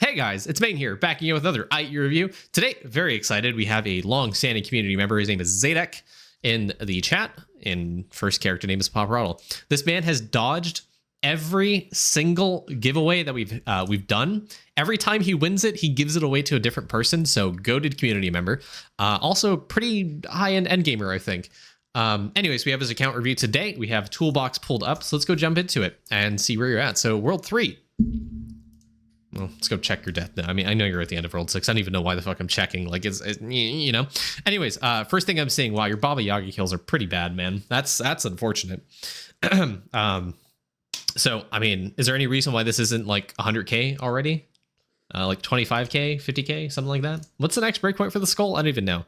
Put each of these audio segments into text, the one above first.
Hey guys, it's Bane here, back again with another IT review. Today, very excited, we have a long-standing community member. His name is Zadek in the chat, and first character name is popratl. This man has dodged every single giveaway that we've done. Every time he wins it, he gives it away to a different person, so goated community member. Also, pretty high-end endgamer, I think. Anyways, we have his account review today. We have Toolbox pulled up, so let's go jump into it and see where you're at. So, World 3. Well, let's go check your death now. I mean, I know you're at the end of World 6. I don't even know why the fuck I'm checking. Like, it's you know. Anyways, first thing I'm seeing, wow, your Baba Yaga kills are pretty bad, man. That's unfortunate. So, I mean, is there any reason why this isn't like 100k already? Like 25k, 50k, something like that? What's the next breakpoint for the skull? I don't even know.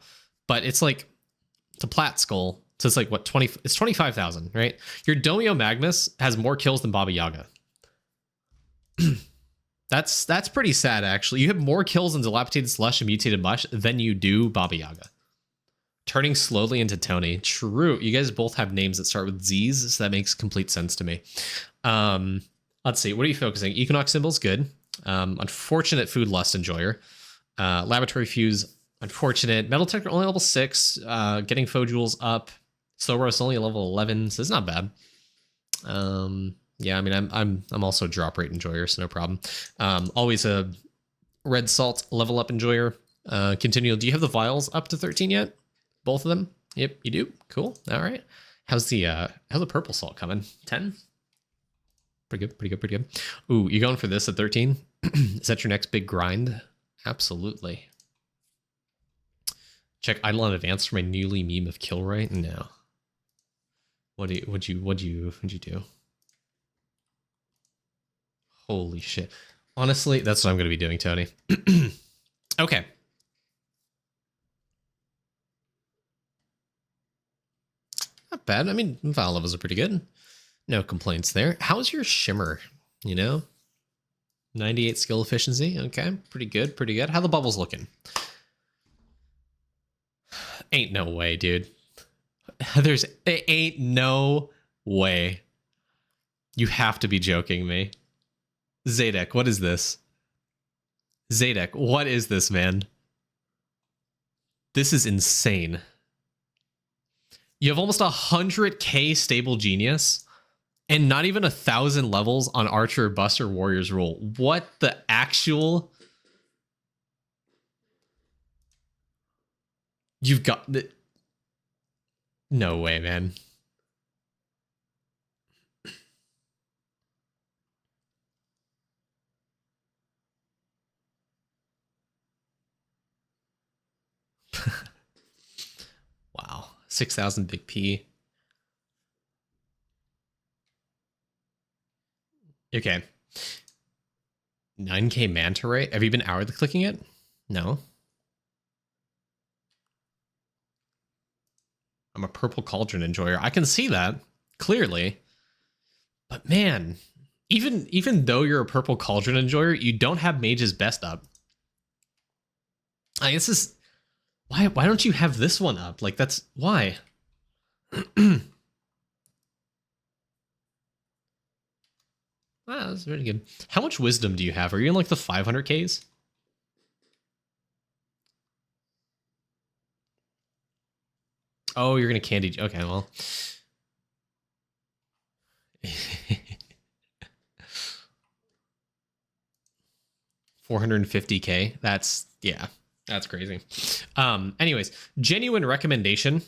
But it's like, it's a plat skull. So it's like, what, 20? It's 25,000, right? Your Domio Magnus has more kills than Baba Yaga. That's pretty sad, actually. You have more kills in Dilapidated Slush and Mutated Mush than you do Baba Yaga. Turning slowly into Tony. True. You guys both have names that start with Z's, so that makes complete sense to me. Let's see. What are you focusing? Equinox Symbol's good. Unfortunate Food Lust Enjoyer. Laboratory Fuse, unfortunate. Metal Detector only level 6. Getting Foe Jewels up. Slow Roast only level 11, so it's not bad. Yeah, I mean, I'm also a drop rate enjoyer, so no problem. Always a red salt level up enjoyer. Continual. Do you have the vials up to 13 yet? Both of them? Yep, you do. Cool. All right. How's the purple salt coming? 10. Pretty good. Pretty good. Pretty good. Ooh, you going for this at 13? Is that your next big grind? Absolutely. Check Idleon Advanced for my newly meme of Kilroy. No. What'd you do? Holy shit. Honestly, that's what I'm going to be doing, Tony. Okay. Not bad. I mean, file levels are pretty good. No complaints there. How's your shimmer? You know? 98 skill efficiency. Okay. Pretty good. Pretty good. How the bubbles looking? Ain't no way, dude. Ain't no way. You have to be joking me. Zadek, what is this? Zadek, what is this, man? This is insane. You have almost 100k stable genius and not even 1,000 levels on Archer, Buster, Warriors rule. What the actual? You've got the... No way, man. Wow. 6,000 big P. Okay. 9k Manta Ray. Have you been hourly clicking it? No. I'm a purple cauldron enjoyer. I can see that clearly. But man, even though you're a purple cauldron enjoyer, you don't have Mage's Best up. I guess this... Why don't you have this one up? Like, that's... Why? Wow, that's really good. How much wisdom do you have? Are you in, like, the 500Ks? Oh, you're gonna candy... Okay, well... 450k. That's... Yeah. That's crazy. Anyways, genuine recommendation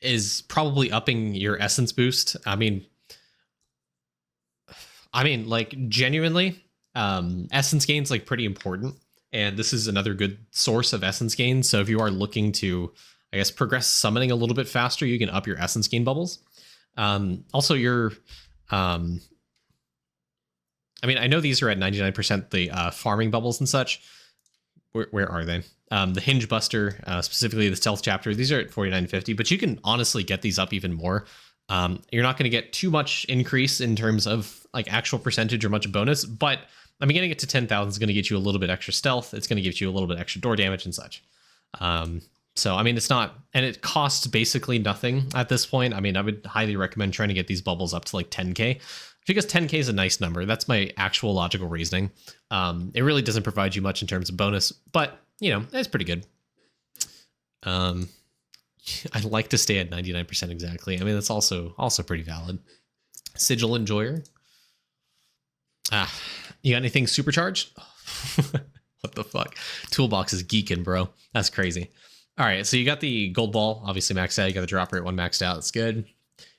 is probably upping your essence boost. I mean, like, genuinely, essence gain's like pretty important, and this is another good source of essence gain. So if you are looking to, I guess, progress summoning a little bit faster, you can up your essence gain bubbles. Also, your I mean, I know these are at 99% the farming bubbles and such. Where are they? The Hinge Buster, specifically the Stealth Chapter, these are at 49.50, but you can honestly get these up even more. You're not going to get too much increase in terms of like actual percentage or much bonus, but I mean, getting it to 10,000 is going to get you a little bit extra stealth. It's going to give you a little bit extra door damage and such. So, I mean, it's not, and it costs basically nothing at this point. I mean, I would highly recommend trying to get these bubbles up to like 10k. because 10k is a nice number. That's my actual logical reasoning. It really doesn't provide you much in terms of bonus, but you know, it's pretty good. I'd like to stay at 99% exactly. I mean, that's also pretty valid. Sigil Enjoyer. You got anything supercharged? What the fuck? Toolbox is geeking, bro. That's crazy. All right, so you got the gold ball, obviously maxed out. You got the drop rate 1 maxed out. That's good.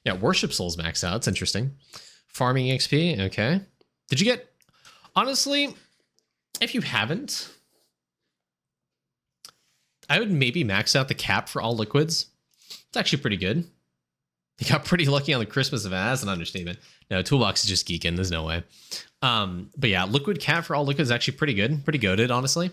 Yeah, Worship Souls maxed out. That's interesting. Farming XP. Okay. Did you get... Honestly, if you haven't, I would maybe max out the cap for all liquids. It's actually pretty good. You got pretty lucky on the Christmas event. That's an understatement. No, Toolbox is just geeking. There's no way. But yeah, liquid cap for all liquids is actually pretty good. Pretty goated, honestly.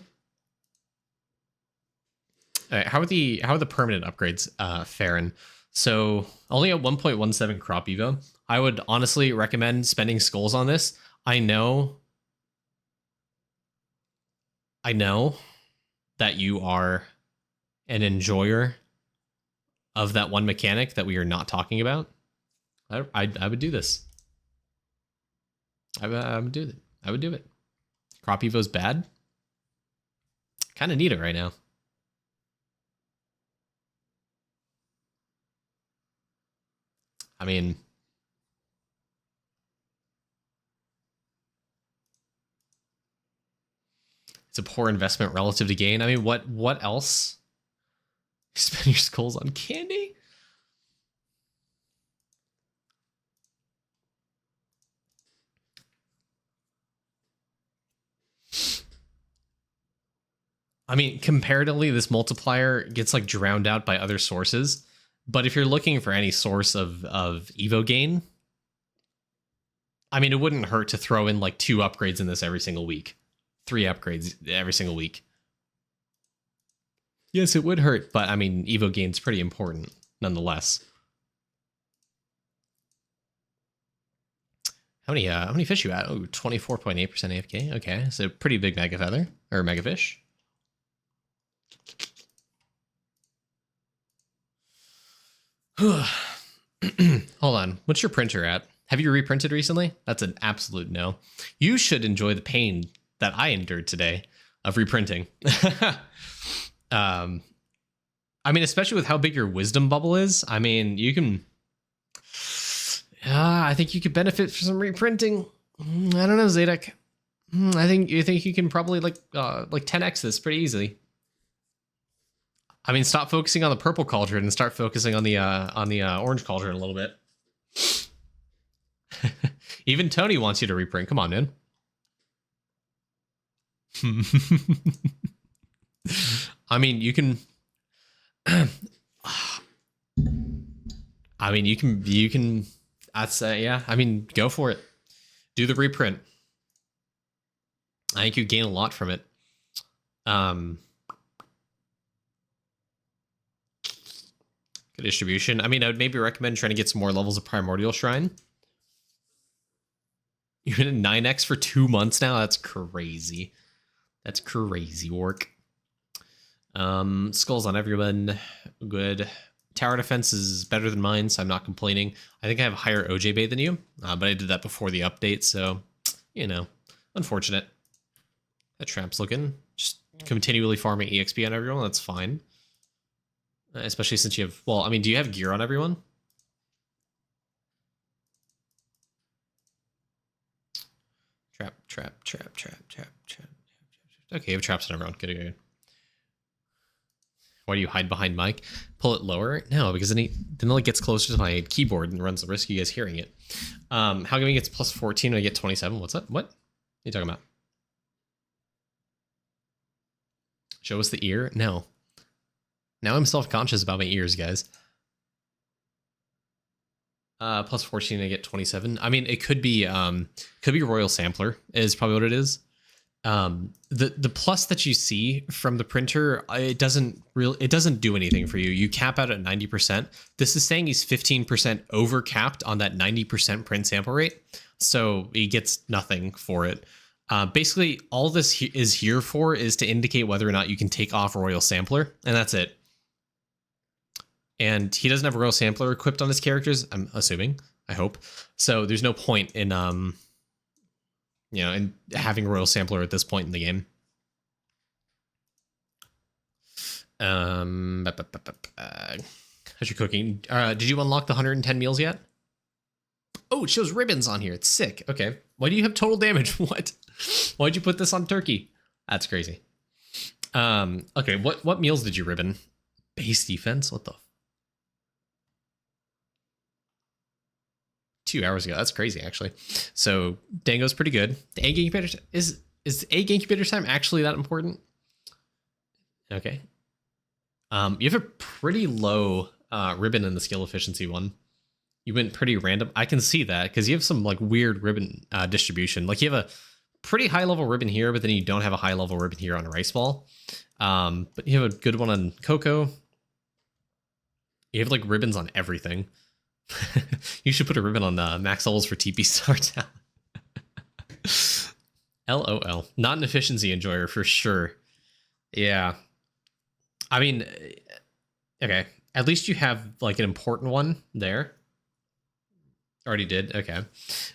All right, how are the permanent upgrades faring? So only at 1.17 crop evo. I would honestly recommend spending skulls on this. I know that you are an enjoyer of that one mechanic that we are not talking about. I would do this. I would do it. I would do it. Crop evo's bad. Kind of need it right now. I mean, it's a poor investment relative to gain. I mean, what else? Spend your skulls on candy? I mean, comparatively, this multiplier gets like drowned out by other sources. But if you're looking for any source of Evo gain, I mean, it wouldn't hurt to throw in like 2 upgrades in this every single week. 3 upgrades every single week. Yes, it would hurt, but I mean, Evo gain's pretty important nonetheless. How many fish you at? Oh, 24.8% AFK. Okay, so pretty big mega feather or mega fish. Hold on. What's your printer at? Have you reprinted recently? That's an absolute no. You should enjoy the pain that I endured today of reprinting. I mean, especially with how big your wisdom bubble is. I mean, you can... I think you could benefit from some reprinting. I don't know, Zadek. I think you can probably like 10x this pretty easily. I mean, stop focusing on the purple cauldron and start focusing on the orange cauldron a little bit. Even Tony wants you to reprint. Come on, man. I mean, you can. I mean, you can. I'd say, yeah. I mean, go for it. Do the reprint. I think you gain a lot from it. Good distribution. I mean, I would maybe recommend trying to get some more levels of Primordial Shrine. You've been in 9x for 2 months now? That's crazy. That's crazy work. Skulls on everyone. Good. Tower defense is better than mine, so I'm not complaining. I think I have higher OJ Bay than you, but I did that before the update, so, you know, unfortunate. That tramp's looking. Just continually farming EXP on everyone, that's fine. Especially since you have, well, I mean, do you have gear on everyone? Trap. Okay, you have traps on everyone. Good. Why do you hide behind Mike? Pull it lower? No, because then it gets closer to my keyboard and runs the risk of you guys hearing it. How come he gets plus 14 when I get 27? What's up? What are you talking about? Show us the ear? No. Now I'm self-conscious about my ears, guys. Plus 14, I get 27. I mean, it could be Royal Sampler is probably what it is. The plus that you see from the printer, it doesn't do anything for you. You cap out at 90%. This is saying he's 15% over capped on that 90% print sample rate, so he gets nothing for it. Basically, all this is here for is to indicate whether or not you can take off Royal Sampler, and that's it. And he doesn't have Royal Sampler equipped on his characters, I'm assuming. I hope. So there's no point in in having Royal Sampler at this point in the game. How's your cooking? Did you unlock the 110 meals yet? Oh, it shows ribbons on here. It's sick. Okay. Why do you have total damage? What? Why'd you put this on turkey? That's crazy. Okay, what meals did you ribbon? Base defense? What the? 2 hours ago. That's crazy, actually. So Dango's pretty good. The egg incubator is egg incubator time actually that important? Okay. You have a pretty low ribbon in the skill efficiency one. You went pretty random. I can see that because you have some like weird ribbon distribution. Like you have a pretty high level ribbon here, but then you don't have a high level ribbon here on a rice ball. But you have a good one on cocoa. You have like ribbons on everything. You should put a ribbon on max levels for TP Star Town. LOL. Not an efficiency enjoyer for sure. Yeah. I mean, okay. At least you have like an important one there. Already did. Okay.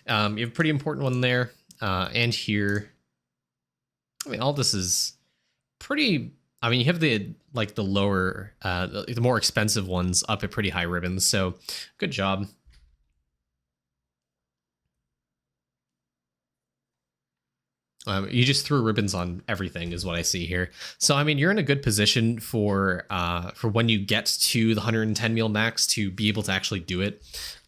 You have a pretty important one there. And here. I mean, all this is pretty. I mean, you have the lower, the more expensive ones up at pretty high ribbons. So good job. You just threw ribbons on everything is what I see here. So, I mean, you're in a good position for when you get to the 110 meal max to be able to actually do it.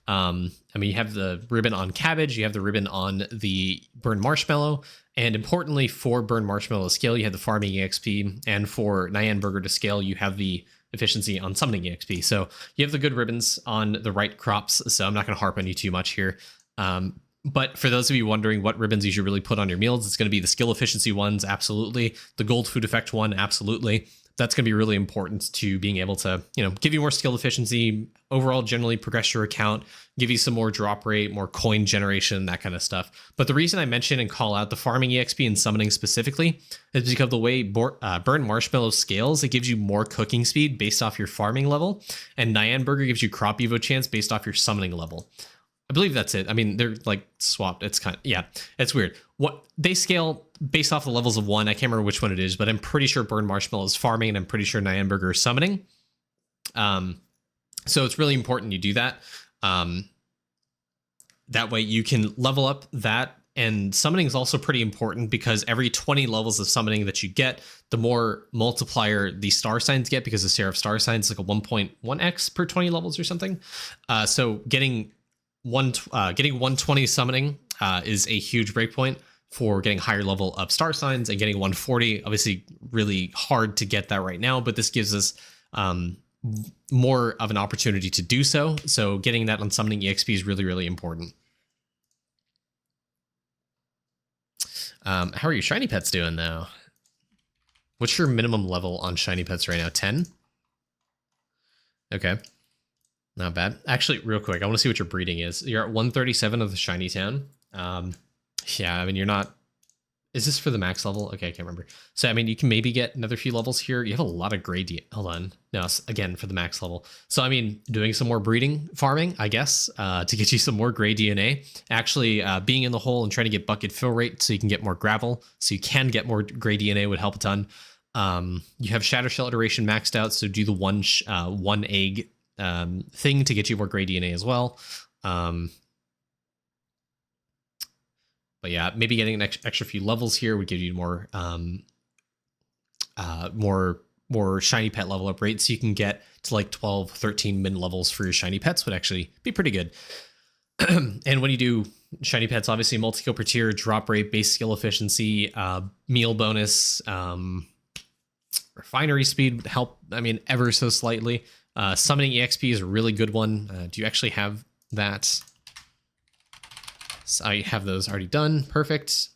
I mean, you have the ribbon on cabbage, you have the ribbon on the burned marshmallow, and importantly for burned marshmallow to scale, you have the farming EXP, and for Nyan Burger to scale, you have the efficiency on summoning EXP. So you have the good ribbons on the right crops, so I'm not going to harp on you too much here. But for those of you wondering what ribbons you should really put on your meals, it's going to be the skill efficiency ones, absolutely. The gold food effect one, absolutely. That's going to be really important to being able to, give you more skill efficiency, overall generally progress your account, give you some more drop rate, more coin generation, that kind of stuff. But the reason I mention and call out the farming EXP and summoning specifically is because the way Burn Marshmallow scales, it gives you more cooking speed based off your farming level, and Nyan Burger gives you crop evo chance based off your summoning level. I believe that's it. I mean, they're like swapped. It's kind of, yeah, it's weird. What they scale based off the levels of one. I can't remember which one it is, but I'm pretty sure Burn Marshmallow is farming and I'm pretty sure Nyan Burger is summoning. So it's really important you do that. That way you can level up that. And summoning is also pretty important because every 20 levels of summoning that you get, the more multiplier the star signs get, because the Seraph star signs like a 1.1x per 20 levels or something. So getting 120 summoning is a huge breakpoint for getting higher level up star signs, and getting 140, obviously really hard to get that right now, but this gives us more of an opportunity to do so. So getting that on summoning EXP is really, really important. How are your shiny pets doing though? What's your minimum level on shiny pets right now? 10? Okay. Not bad. Actually, real quick, I want to see what your breeding is. You're at 137 of the shiny town. Yeah, I mean, you're not... Is this for the max level? Okay, I can't remember. So, I mean, you can maybe get another few levels here. You have a lot of gray DNA. Hold on. No, again, for the max level. So, I mean, doing some more breeding farming, I guess, to get you some more gray DNA. Actually, being in the hole and trying to get bucket fill rate so you can get more gravel, so you can get more gray DNA would help a ton. You have Shatter Shell iteration maxed out, so do the one egg thing to get you more gray DNA as well. But yeah, maybe getting an extra few levels here would give you more more shiny pet level up rate, so you can get to like 12, 13 min levels for your shiny pets would actually be pretty good. And when you do shiny pets, obviously multi-kill per tier, drop rate, base skill efficiency, meal bonus, refinery speed would help, I mean, ever so slightly. Summoning EXP is a really good one. Do you actually have that? So I have those already done. Perfect.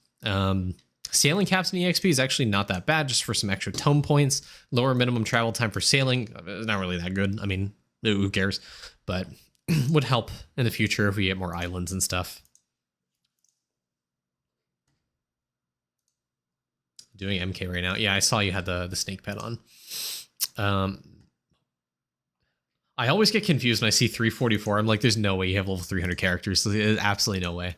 Sailing caps in EXP is actually not that bad, just for some extra tome points. Lower minimum travel time for sailing. It's not really that good. I mean, who cares? But would help in the future if we get more islands and stuff. Doing MK right now. Yeah, I saw you had the snake pet on. I always get confused when I see 344. I'm like, there's no way you have level 300 characters. There's absolutely no way.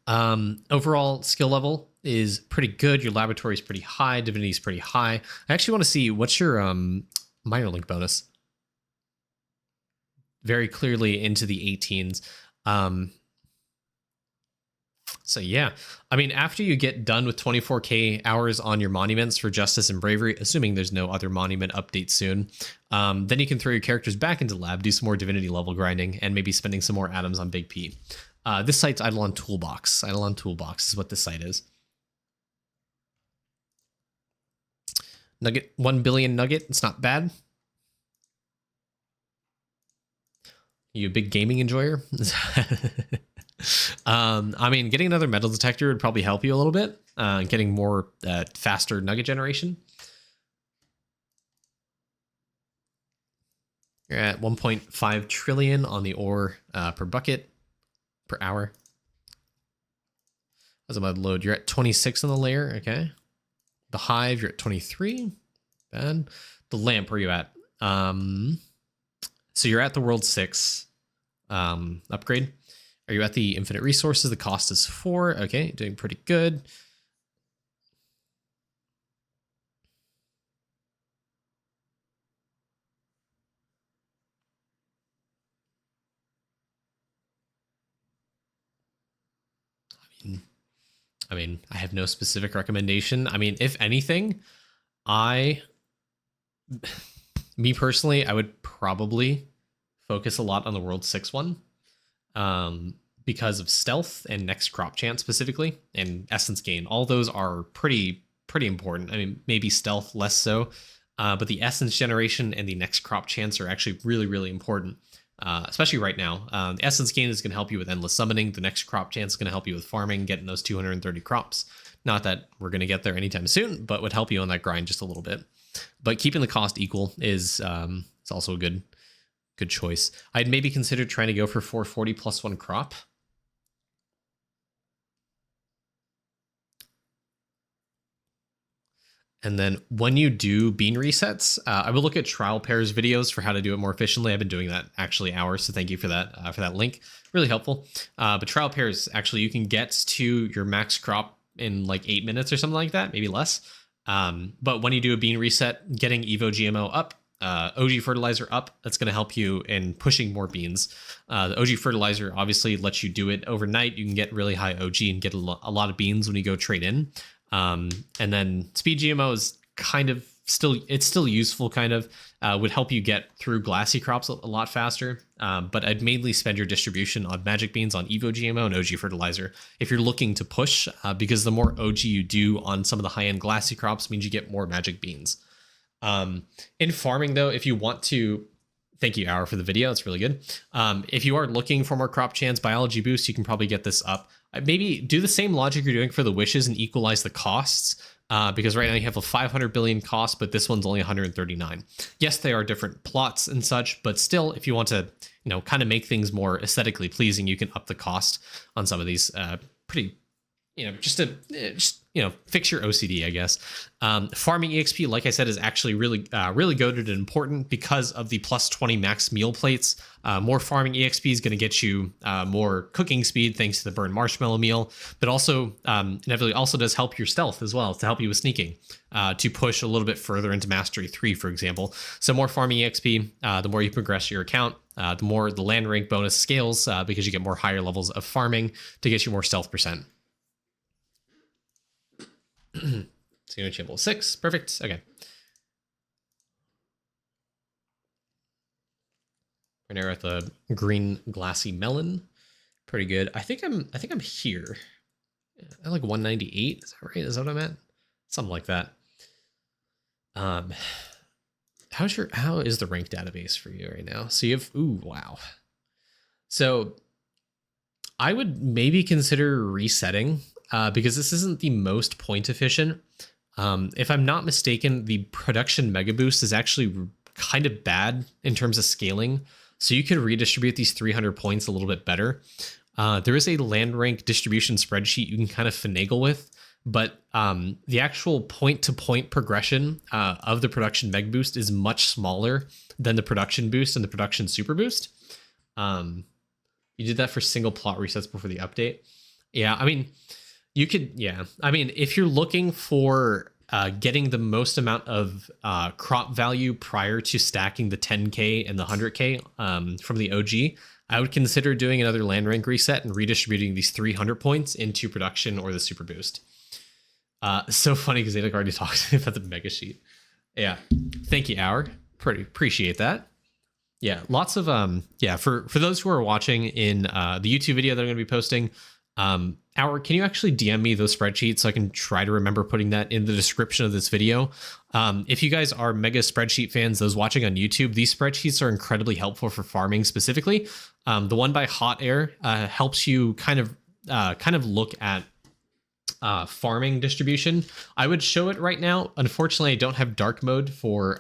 Overall skill level is pretty good. Your laboratory is pretty high. Divinity is pretty high. I actually want to see what's your minor link bonus. Very clearly into the 18s. So yeah, I mean, after you get done with 24k hours on your monuments for justice and bravery, assuming there's no other monument update soon, then you can throw your characters back into lab, do some more divinity level grinding, and maybe spending some more atoms on Big P. This site's Idleon Toolbox. Idleon Toolbox is what this site is. Nugget, 1 billion nugget. It's not bad. You a big gaming enjoyer? I mean, getting another metal detector would probably help you a little bit. Getting more faster nugget generation. You're at 1.5 trillion on the ore per bucket per hour. As I'm about to load, you're at 26 on the layer. Okay. The hive, you're at 23. Bad. The lamp, where are you at? So you're at the world 6 upgrade. Are you at the infinite resources? The cost is 4. Okay, doing pretty good. I mean, I have no specific recommendation. I mean, if anything, me personally, I would probably focus a lot on the world 6 one. Because of stealth and next crop chance specifically, and essence gain. All those are pretty important. I mean, maybe stealth less so, but the essence generation and the next crop chance are actually really important, especially right now. The essence gain is going to help you with endless summoning. The next crop chance is going to help you with farming, getting those 230 crops. Not that we're going to get there anytime soon, but would help you on that grind just a little bit. But keeping the cost equal is also a good choice. I'd maybe consider trying to go for 440 plus 1 crop. And then when you do bean resets, I will look at trial pairs videos for how to do it more efficiently. I've been doing that actually hours, so thank you for that link. Really helpful. But trial pairs, actually, you can get to your max crop in like 8 minutes or something like that, maybe less. But when you do a bean reset, getting Evo GMO up, OG fertilizer up, that's going to help you in pushing more beans. The OG fertilizer obviously lets you do it overnight. You can get really high OG and get a lot of beans when you go trade in. And then speed GMO is kind of still useful, kind of would help you get through glassy crops a lot faster. But I'd mainly spend your distribution on magic beans, on Evo GMO and OG fertilizer if you're looking to push, because the more OG you do on some of the high-end glassy crops means you get more magic beans. In farming though, if you want to, thank you Hour for the video, it's really good. If you are looking for more crop chance biology boost, you can probably get this up. Maybe do the same logic you're doing for the wishes and equalize the costs, because right now you have a 500 billion cost, but this one's only 139. Yes, they are different plots and such, but still, if you want to, kind of make things more aesthetically pleasing, you can up the cost on some of these pretty, just fix your OCD, I guess. Farming EXP, like I said, is actually really goated and important because of the plus 20 max meal plates. More farming EXP is going to get you more cooking speed thanks to the burn marshmallow meal, but also inevitably also does help your stealth as well, to help you with sneaking, to push a little bit further into Mastery 3, for example. So more farming EXP, the more you progress your account, the more the land rank bonus scales, because you get more higher levels of farming to get you more stealth percent. So you're level 6. Perfect. Okay. Right now we're at the green glassy melon. Pretty good. I think I'm here. I like 198. Is that right? Is that what I'm at? Something like that. How is the rank database for you right now? So you have, ooh, wow. So I would maybe consider resetting, because this isn't the most point efficient. If I'm not mistaken, the production mega boost is actually kind of bad in terms of scaling. So you could redistribute these 300 points a little bit better. There is a land rank distribution spreadsheet you can kind of finagle with. but the actual point-to-point progression of the production mega boost is much smaller than the production boost and the production super boost. You did that for single plot resets before the update. Yeah, I mean, you could, yeah. I mean, if you're looking for getting the most amount of crop value prior to stacking the 10k and the 100k from the OG, I would consider doing another land rank reset and redistributing these 300 points into production or the super boost. So funny because Zadek already talked about the mega sheet. Yeah, thank you, Hour. Pretty appreciate that. Yeah, lots of yeah. For those who are watching in the YouTube video that I'm going to be posting, Hour, can you actually DM me those spreadsheets so I can try to remember putting that in the description of this video? If you guys are mega spreadsheet fans, those watching on YouTube, these spreadsheets are incredibly helpful for farming specifically. The one by Hot Air helps you kind of look at farming distribution. I would show it right now. Unfortunately, I don't have dark mode for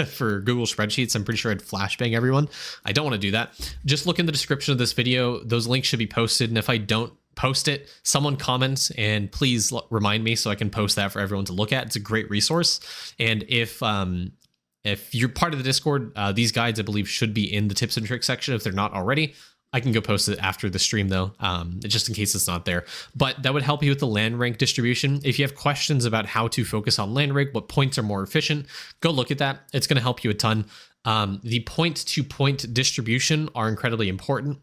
for Google Spreadsheets. I'm pretty sure I'd flashbang everyone. I don't want to do that. Just look in the description of this video. Those links should be posted, and if I don't post it, someone comments and please remind me so I can post that for everyone to look at. It's a great resource. And if you're part of the Discord, these guides I believe should be in the tips and tricks section if they're not already. I can go post it after the stream though, just in case it's not there. But that would help you with the land rank distribution. If you have questions about how to focus on land rank, what points are more efficient, go look at that. It's going to help you a ton. The point-to-point distribution are incredibly important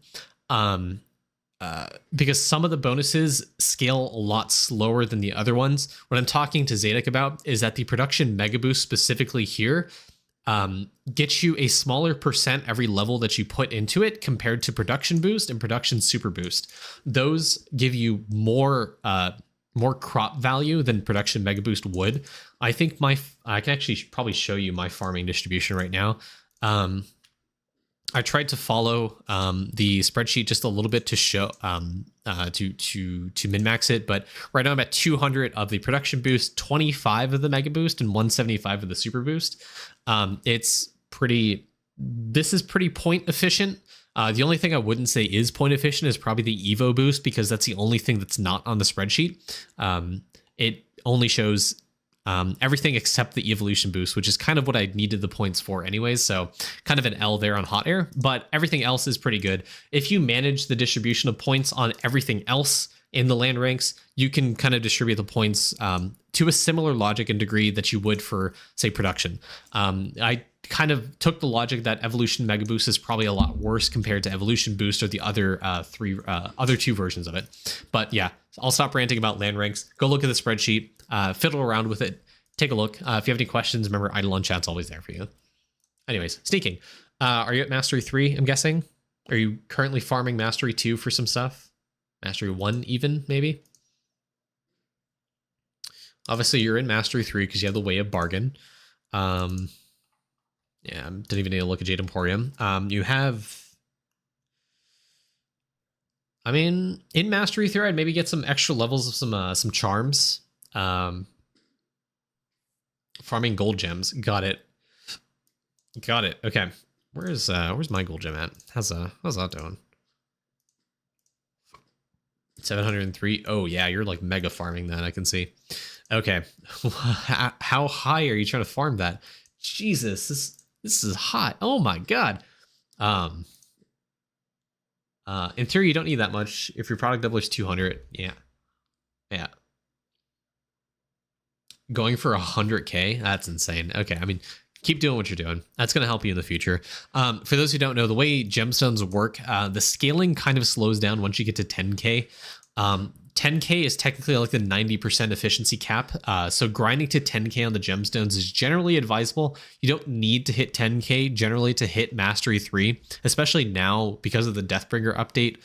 because some of the bonuses scale a lot slower than the other ones. What I'm talking to Zadek about is that the production mega boost specifically here gets you a smaller percent every level that you put into it compared to production boost and production super boost. Those give you more crop value than production mega boost would. I think I can actually probably show you my farming distribution right now. I tried to follow the spreadsheet just a little bit to show to min-max it, but right now I'm at 200 of the production boost, 25 of the mega boost, and 175 of the super boost. This is pretty point efficient. The only thing I wouldn't say is point efficient is probably the Evo boost, because that's the only thing that's not on the spreadsheet. It only shows everything except the evolution boost, which is kind of what I needed the points for anyways. So kind of an L there on Hot Air, but everything else is pretty good. If you manage the distribution of points on everything else in the land ranks, you can kind of distribute the points to a similar logic and degree that you would for, say, production. I kind of took the logic that evolution mega boost is probably a lot worse compared to evolution boost or the other other two versions of it. But yeah, I'll stop ranting about land ranks. Go look at the spreadsheet, fiddle around with it, take a look. If you have any questions, remember Idleon chat's always there for you. Anyways, sneaking. Are you at Mastery 3, I'm guessing? Are you currently farming Mastery 2 for some stuff? Mastery 1 even, maybe? Obviously, you're in Mastery 3 because you have the Way of Bargain. Yeah, didn't even need to look at Jade Emporium. You have... I mean, in Mastery 3, I'd maybe get some extra levels of some charms. Farming gold gems. Got it. Got it. Okay. Where's my gold gem at? How's that doing? 703. Oh yeah, you're like mega farming that, I can see. Okay. How high are you trying to farm that? Jesus, this is hot. Oh my god. In theory, you don't need that much. If your product doubler is 200, yeah. Yeah. Going for 100k, that's insane. Okay, I mean, keep doing what you're doing. That's going to help you in the future. For those who don't know, the way gemstones work, the scaling kind of slows down once you get to 10k. 10k is technically like the 90% efficiency cap. So grinding to 10k on the gemstones is generally advisable. You don't need to hit 10k generally to hit Mastery 3, especially now because of the Deathbringer update.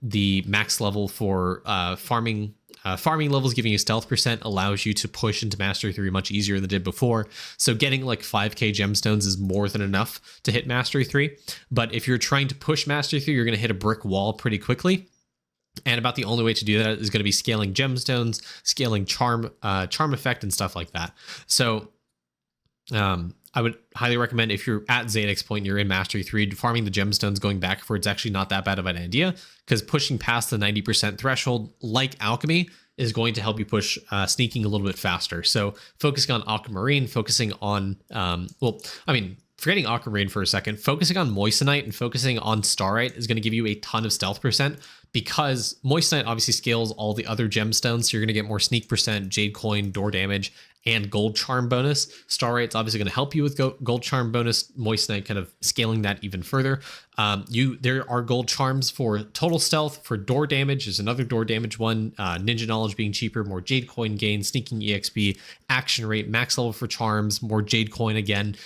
The max level for farming levels giving you stealth percent allows you to push into Mastery 3 much easier than it did before. So getting like 5k gemstones is more than enough to hit Mastery 3. But if you're trying to push Mastery 3, you're going to hit a brick wall pretty quickly. And about the only way to do that is going to be scaling gemstones, scaling charm effect, and stuff like that. So I would highly recommend, if you're at Zadek's point and you're in Mastery 3, farming the gemstones going backwards actually not that bad of an idea, because pushing past the 90% threshold, like alchemy, is going to help you push sneaking a little bit faster. So focusing on Aquamarine, focusing on, forgetting Aquamarine for a second, focusing on Moissanite and focusing on Starite is going to give you a ton of stealth percent, because Moissanite obviously scales all the other gemstones, so you're going to get more sneak percent, Jade Coin, door damage, and gold charm bonus. Starite's obviously going to help you with gold charm bonus. Moissanite kind of scaling that even further. There are gold charms for total stealth, for door damage. There's another door damage one. Ninja knowledge being cheaper, more Jade Coin gain, sneaking EXP, action rate, max level for charms, more Jade Coin again.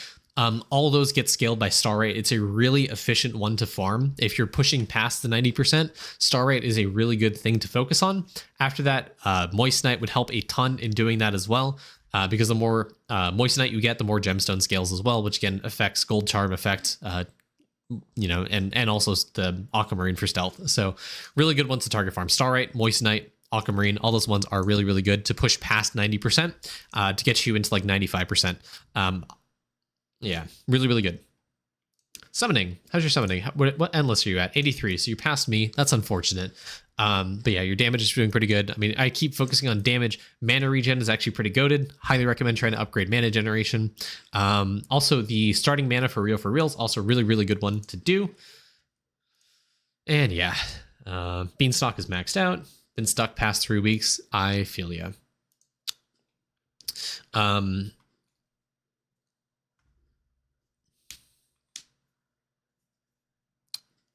All those get scaled by star rate. It's a really efficient one to farm. If you're pushing past the 90%, star rate is a really good thing to focus on. After that, Moissanite would help a ton in doing that as well, because the more Moissanite you get, the more gemstone scales as well, which again affects gold charm effect, and also the Aquamarine for stealth. So really good ones to target farm. Star rate, Moissanite, Aquamarine, all those ones are really, really good to push past 90% to get you into like 95%. Yeah, really, really good. Summoning. How's your summoning? What endless are you at? 83. So you're past me. That's unfortunate. But yeah, your damage is doing pretty good. I mean, I keep focusing on damage. Mana regen is actually pretty goated. Highly recommend trying to upgrade mana generation. Also, the starting mana for real is also a really, really good one to do. And yeah, Beanstalk is maxed out. Been stuck past 3 weeks. I feel ya.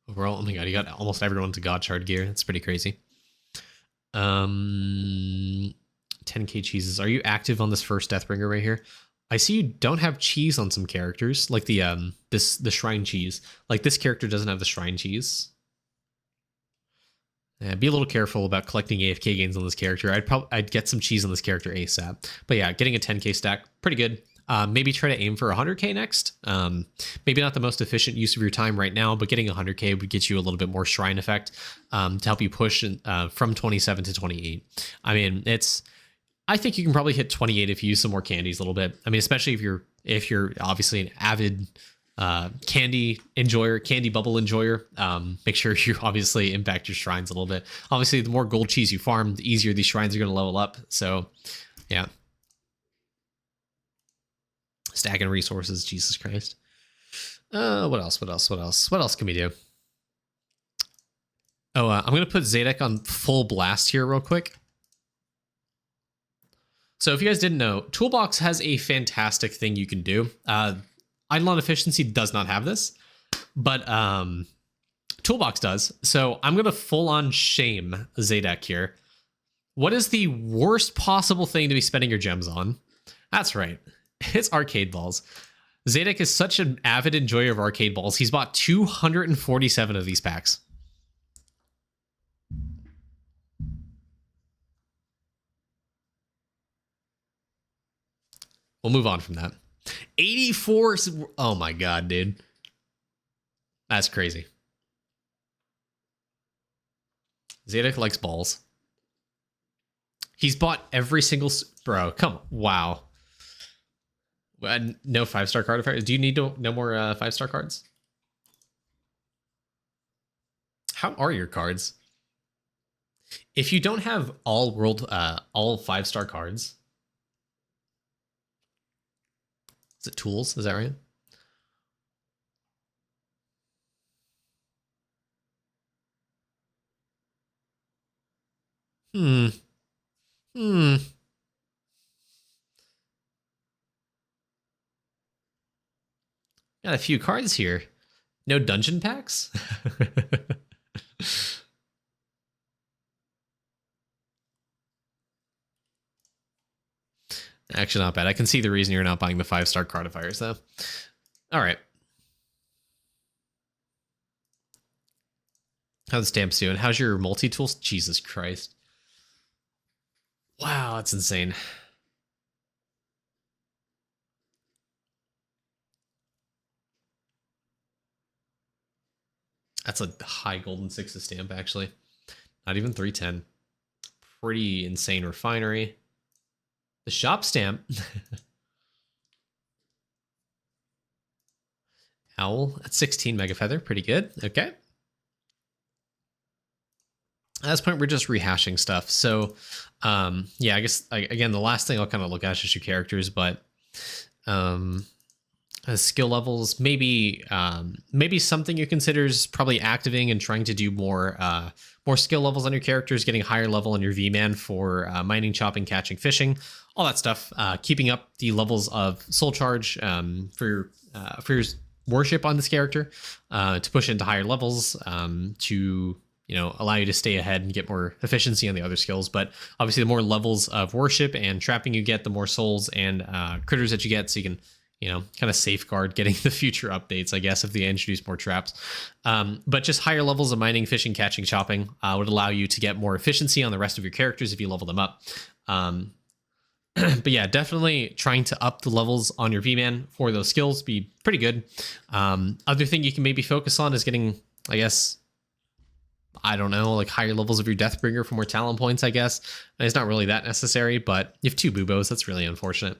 Overall, oh my god, you got almost everyone to God Shard gear. That's pretty crazy. 10k cheeses. Are you active on this first Deathbringer right here? I see you don't have cheese on some characters, like the shrine cheese. Like this character doesn't have the shrine cheese. Be a little careful about collecting AFK gains on this character. I'd get some cheese on this character ASAP. But yeah, getting a 10k stack, pretty good. Maybe try to aim for 100k next. Maybe not the most efficient use of your time right now, but getting 100k would get you a little bit more shrine effect to help you push from 27 to 28. I mean, I think you can probably hit 28 if you use some more candies a little bit. I mean, especially if you're obviously an avid candy enjoyer, candy bubble enjoyer. Make sure you obviously impact your shrines a little bit. Obviously, the more gold cheese you farm, the easier these shrines are going to level up. So, yeah. Stacking resources, Jesus Christ. What else can we do? Oh, I'm going to put Zadek on full blast here real quick. So if you guys didn't know, Toolbox has a fantastic thing you can do. Idleon Efficiency does not have this, but Toolbox does. So I'm going to full on shame Zadek here. What is the worst possible thing to be spending your gems on? That's right. It's arcade balls. Zadek is such an avid enjoyer of arcade balls. He's bought 247 of these packs. We'll move on from that. 84. Oh my god, dude. That's crazy. Zadek likes balls. He's bought every single... Bro, come on. Wow. No 5-star card. Do you need no more 5-star cards? How are your cards? If you don't have all 5-star cards, is it tools? Is that right? Got a few cards here. No dungeon packs? Actually, not bad. I can see the reason you're not buying the 5-star cardifiers, though. All right. How's the stamps doing? How's your multi-tools? Jesus Christ. Wow, that's insane. That's a high golden 6 stamp, actually. Not even 310. Pretty insane refinery. The shop stamp. Owl at 16 mega feather. Pretty good. Okay. At this point, we're just rehashing stuff. So, yeah, I guess again, the last thing I'll kind of look at is just your characters, but skill levels, maybe something you consider is probably activating and trying to do more skill levels on your characters, getting higher level on your V-Man for mining, chopping, catching, fishing, all that stuff. Keeping up the levels of soul charge for your worship on this character to push into higher levels to allow you to stay ahead and get more efficiency on the other skills. But obviously, the more levels of worship and trapping you get, the more souls and critters that you get, so you can kind of safeguard getting the future updates, I guess, if they introduce more traps. But just higher levels of mining, fishing, catching, chopping would allow you to get more efficiency on the rest of your characters if you level them up. But yeah, definitely trying to up the levels on your V-Man for those skills be pretty good. Other thing you can maybe focus on is getting, I guess, I don't know, like higher levels of your Deathbringer for more talent points, I guess. And it's not really that necessary, but you have 2 Boobos. That's really unfortunate.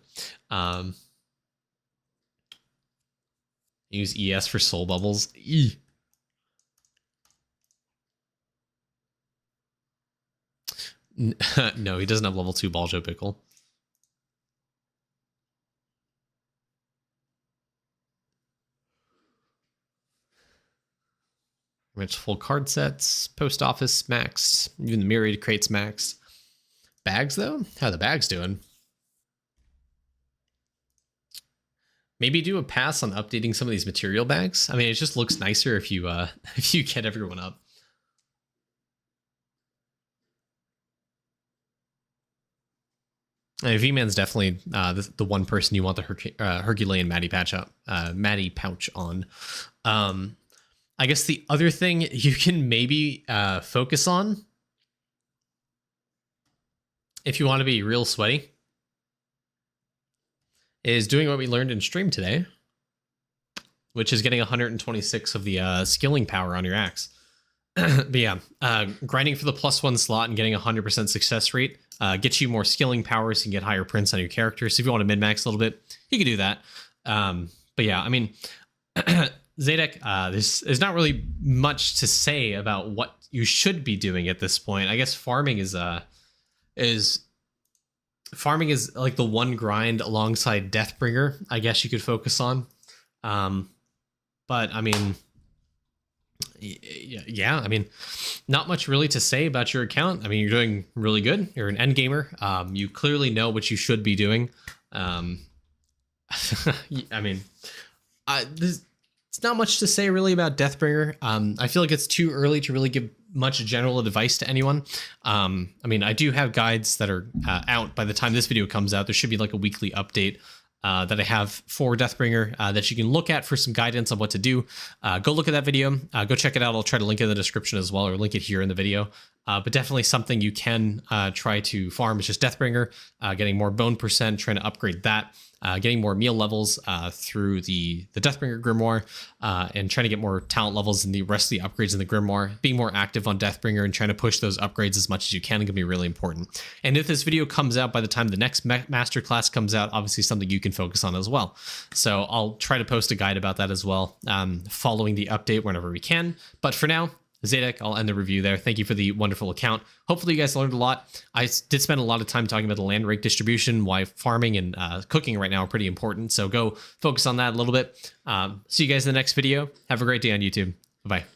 Use ES for soul bubbles. No, he doesn't have level 2 Baljo Pickle. Rich full card sets, post office max, even the myriad crates max. Bags though? How are the bags doing? Maybe do a pass on updating some of these material bags. I mean, it just looks nicer if you if you get everyone up. And V-Man's definitely the one person you want the Herculean Matty pouch on. I guess the other thing you can maybe focus on, if you want to be real sweaty, is doing what we learned in stream today, which is getting 126 of the skilling power on your axe. But yeah, grinding for the +1 slot and getting 100% success rate gets you more skilling power, so you can get higher prints on your character. So if you want to min-max a little bit, you can do that. But yeah, I mean, Zadek, there's not really much to say about what you should be doing at this point. I guess farming is like the one grind alongside Deathbringer, I guess you could focus on. But I mean, yeah, I mean, not much really to say about your account. I mean, you're doing really good. You're an end gamer. You clearly know what you should be doing. I mean, it's not much to say really about Deathbringer. I feel like it's too early to really give much general advice to anyone. I mean, I do have guides that are out by the time this video comes out. There should be like a weekly update that I have for Deathbringer that you can look at for some guidance on what to do. Go look at that video. Go check it out. I'll try to link it in the description as well, or link it here in the video. But definitely something you can try to farm is just Deathbringer, getting more bone percent, trying to upgrade that. Getting more meal levels through the Deathbringer Grimoire, and trying to get more talent levels in the rest of the upgrades in the Grimoire. Being more active on Deathbringer and trying to push those upgrades as much as you can is going to be really important. And if this video comes out by the time the next masterclass comes out, obviously something you can focus on as well. So I'll try to post a guide about that as well, following the update whenever we can. But for now, Zadek, I'll end the review there. Thank you for the wonderful account. Hopefully you guys learned a lot. I did spend a lot of time talking about the land rate distribution, why farming and cooking right now are pretty important. So go focus on that a little bit. See you guys in the next video. Have a great day on YouTube. Bye-bye.